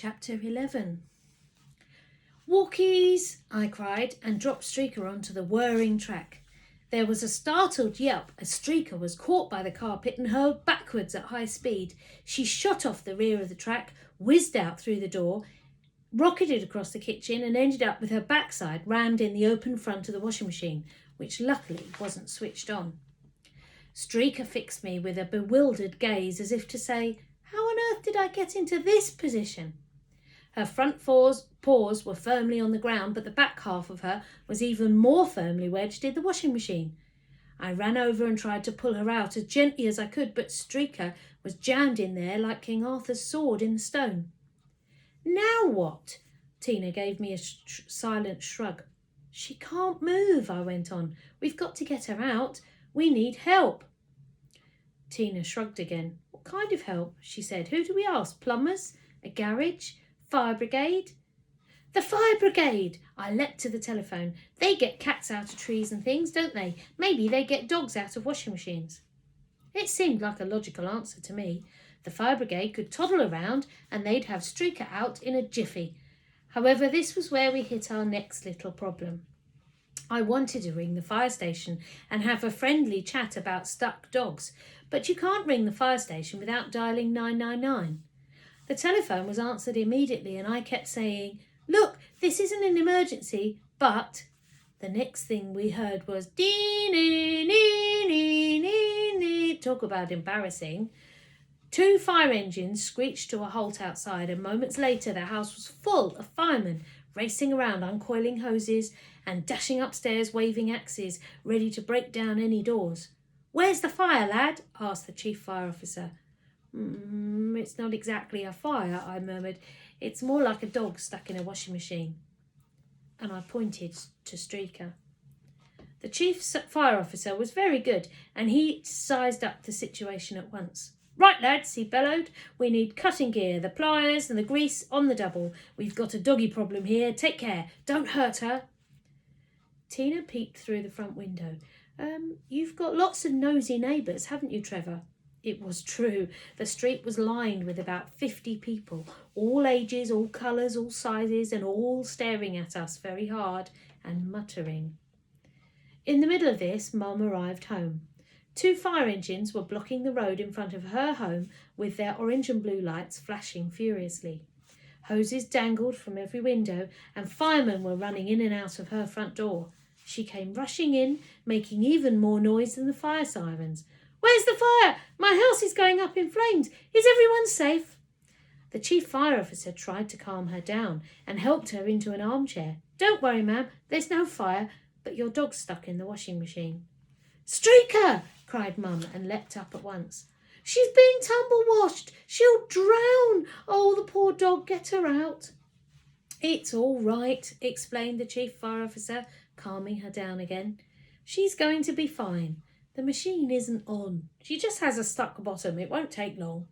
Chapter 11. "Walkies!" I cried and dropped Streaker onto the whirring track. There was a startled yelp as Streaker was caught by the carpet and hurled backwards at high speed. She shot off the rear of the track, whizzed out through the door, rocketed across the kitchen and ended up with her backside rammed in the open front of the washing machine, which luckily wasn't switched on. Streaker fixed me with a bewildered gaze as if to say, "How on earth did I get into this position?" Her front paws were firmly on the ground, but the back half of her was even more firmly wedged in the washing machine. I ran over and tried to pull her out as gently as I could, but Streaker was jammed in there like King Arthur's sword in the stone. "Now what?" Tina gave me a silent shrug. "She can't move," I went on. "We've got to get her out. We need help." Tina shrugged again. "What kind of help?" she said. "Who do we ask? Plumbers? A garage? Fire brigade?" "The fire brigade!" I leapt to the telephone. "They get cats out of trees and things, don't they? Maybe they get dogs out of washing machines." It seemed like a logical answer to me. The fire brigade could toddle around and they'd have Streaker out in a jiffy. However, this was where we hit our next little problem. I wanted to ring the fire station and have a friendly chat about stuck dogs, but you can't ring the fire station without dialing 999. The telephone was answered immediately and I kept saying, "Look, this isn't an emergency, but..." The next thing we heard was dee-nee-nee-nee-nee. Talk about embarrassing. 2 fire engines screeched to a halt outside, and moments later the house was full of firemen racing around uncoiling hoses and dashing upstairs waving axes, ready to break down any doors. "Where's the fire, lad?" asked the chief fire officer. It's not exactly a fire," I murmured. "It's more like a dog stuck in a washing machine." And I pointed to Streaker. The chief fire officer was very good, and he sized up the situation at once. "Right, lads," he bellowed. "We need cutting gear, the pliers and the grease on the double. We've got a doggy problem here. Take care. Don't hurt her." Tina peeked through the front window. You've got lots of nosy neighbours, haven't you, Trevor?" It was true. The street was lined with about 50 people, all ages, all colours, all sizes, and all staring at us very hard and muttering. In the middle of this, Mum arrived home. 2 fire engines were blocking the road in front of her home with their orange and blue lights flashing furiously. Hoses dangled from every window and firemen were running in and out of her front door. She came rushing in, making even more noise than the fire sirens. "Where's the fire? My house is going up in flames. Is everyone safe?" The chief fire officer tried to calm her down and helped her into an armchair. "Don't worry, ma'am. There's no fire, but your dog's stuck in the washing machine." "Streaker!" cried Mum and leapt up at once. "She's being tumble-washed. She'll drown. Oh, the poor dog, get her out." "It's all right," explained the chief fire officer, calming her down again. "She's going to be fine. The machine isn't on. She just has a stuck bottom. It won't take long."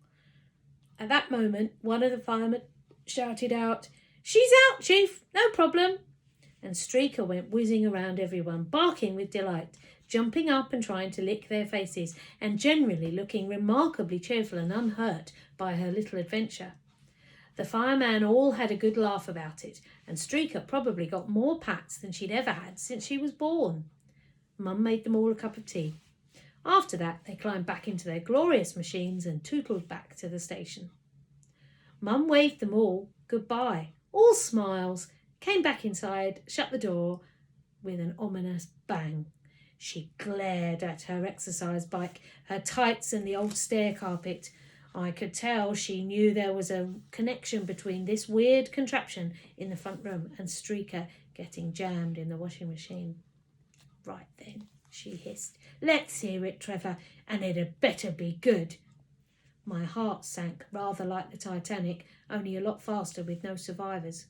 At that moment, one of the firemen shouted out, "She's out, Chief. No problem." And Streaker went whizzing around everyone, barking with delight, jumping up and trying to lick their faces, and generally looking remarkably cheerful and unhurt by her little adventure. The firemen all had a good laugh about it, and Streaker probably got more pats than she'd ever had since she was born. Mum made them all a cup of tea. After that, they climbed back into their glorious machines and tootled back to the station. Mum waved them all goodbye, all smiles, came back inside, shut the door with an ominous bang. She glared at her exercise bike, her tights and the old stair carpet. I could tell she knew there was a connection between this weird contraption in the front room and Streaker getting jammed in the washing machine. "Right then," she hissed. "Let's hear it, Trevor, and it had better be good." My heart sank rather like the Titanic, only a lot faster with no survivors.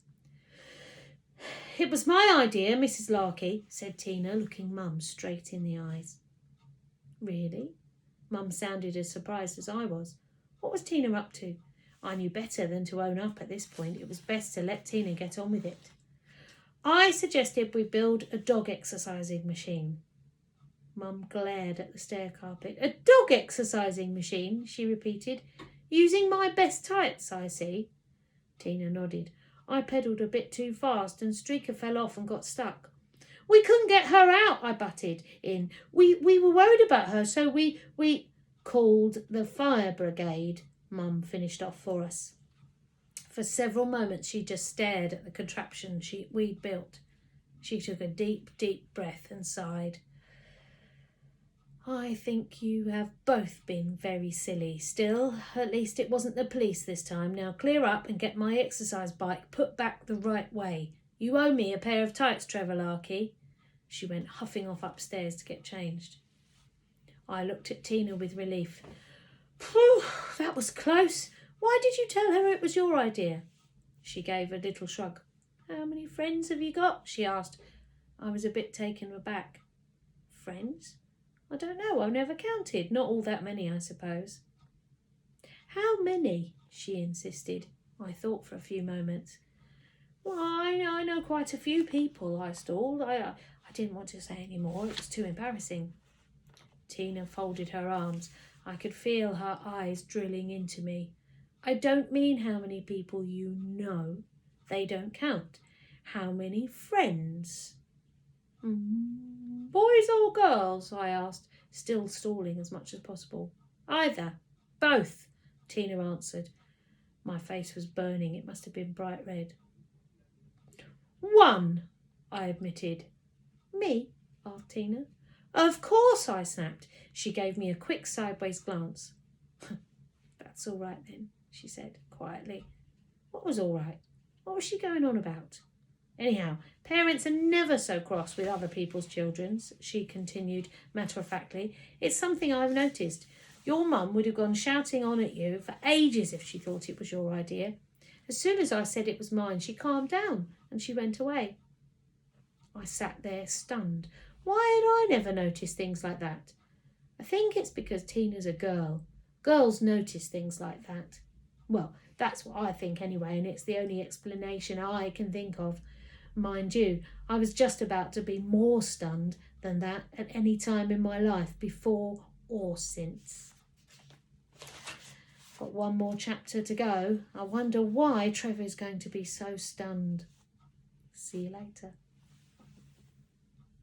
"It was my idea, Mrs. Larkey," said Tina, looking Mum straight in the eyes. "Really?" Mum sounded as surprised as I was. What was Tina up to? I knew better than to own up at this point. It was best to let Tina get on with it. "I suggested we build a dog exercising machine." Mum glared at the stair carpet. "A dog exercising machine," she repeated. "Using my best tights, I see." Tina nodded. I pedalled a bit too fast and Streaker fell off and got stuck. We couldn't get her out, I butted in. We were worried about her, so we called the fire brigade, Mum finished off for us. For several moments she just stared at the contraption we'd built. She took a deep, deep breath and sighed. I think you have both been very silly. Still, at least it wasn't the police this time. Now clear up and get my exercise bike put back the right way. You owe me a pair of tights, Trevor Larky. She went huffing off upstairs to get changed. I looked at Tina with relief. Phew, that was close. Why did you tell her it was your idea? She gave a little shrug. How many friends have you got? She asked. I was a bit taken aback. Friends? I don't know. I've never counted. Not all that many, I suppose. How many? She insisted. I thought for a few moments. Well, I know quite a few people, I stalled. I didn't want to say any more. It was too embarrassing. Tina folded her arms. I could feel her eyes drilling into me. I don't mean how many people you know. They don't count. How many friends? Boys or girls? I asked, still stalling as much as possible. Either. Both, Tina answered. My face was burning. It must have been bright red. One, I admitted. Me? asked Tina. Of course, I snapped. She gave me a quick sideways glance. That's all right then, she said quietly. What was all right? What was she going on about? Anyhow, parents are never so cross with other people's children, she continued matter-of-factly. It's something I've noticed. Your mum would have gone shouting on at you for ages if she thought it was your idea. As soon as I said it was mine, she calmed down and she went away. I sat there stunned. Why had I never noticed things like that? I think it's because Tina's a girl. Girls notice things like that. Well, that's what I think anyway, and it's the only explanation I can think of. Mind you, I was just about to be more stunned than that at any time in my life, before or since. Got one more chapter to go. I wonder why Trevor's going to be so stunned. See you later.